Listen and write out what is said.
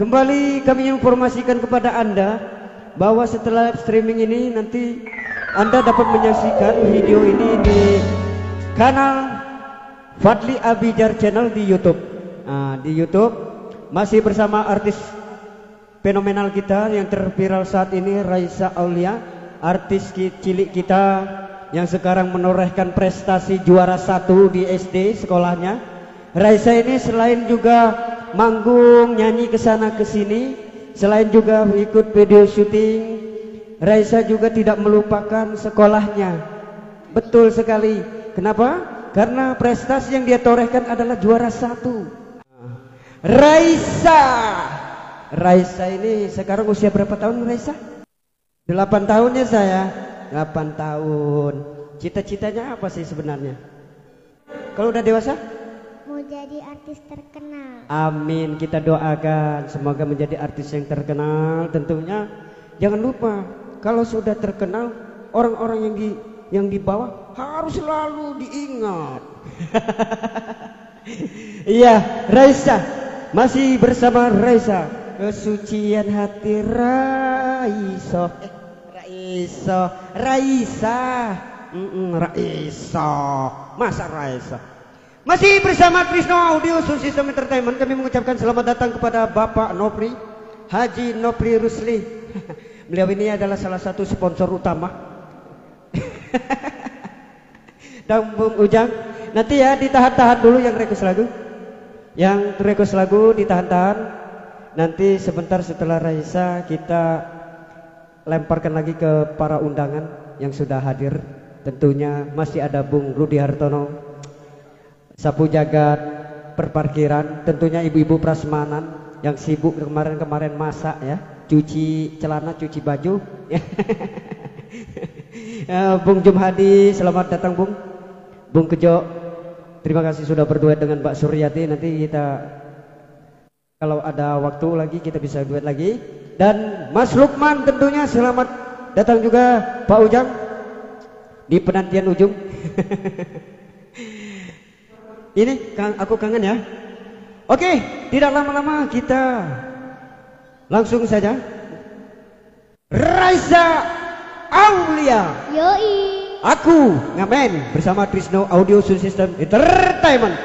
Kembali kami informasikan kepada Anda bahwa setelah streaming ini nanti Anda dapat menyaksikan video ini di kanal Fadli Abijar Channel di YouTube. Nah, di YouTube masih bersama artis fenomenal kita yang terviral saat ini, Raisa Aulia, artis cilik kita yang sekarang menorehkan prestasi juara 1 di SD sekolahnya. Raisa ini selain juga manggung, nyanyi kesana kesini, selain juga ikut video syuting, Raisa juga tidak melupakan sekolahnya. Betul sekali. Kenapa? Karena prestasi yang dia torehkan adalah juara 1. Raisa ini sekarang usia berapa tahun Raisa? 8 tahun ya saya. 8 tahun. Cita-citanya apa sih sebenarnya? Kalau udah dewasa? Mau jadi artis terkenal. Amin, kita doakan semoga menjadi artis yang terkenal. Tentunya jangan lupa kalau sudah terkenal, orang-orang yang di bawah harus selalu diingat. Iya, Raisa masih bersama Raisa. Kesucian hati Raisa. Masa Raisa? Masih bersama Krisno Audio Sound System Entertainment, kami mengucapkan selamat datang kepada Bapak Nopri, Haji Nopri Rusli. Beliau ini adalah salah satu sponsor utama. Dan Bung Ujang, nanti ya ditahan-tahan dulu yang request lagu. Yang request lagu ditahan-tahan. Nanti sebentar setelah Raisa kita lemparkan lagi ke para undangan yang sudah hadir. Tentunya masih ada Bung Rudi Hartono, sapu jagat perparkiran, tentunya ibu-ibu prasmanan yang sibuk kemarin-kemarin masak ya, cuci celana, cuci baju. Bung Jumhadi, selamat datang Bung. Bung Kejo, terima kasih sudah berduet dengan Mbak Suryati. Nanti kita kalau ada waktu lagi kita bisa duet lagi. Dan Mas Lukman tentunya selamat datang juga Pak Ujang di penantian ujung. Ini aku kangen ya. Oke, tidak lama-lama kita langsung saja. Raisa Aulia. Yoi. Aku ngamen bersama Krisno Audio Sound System Entertainment.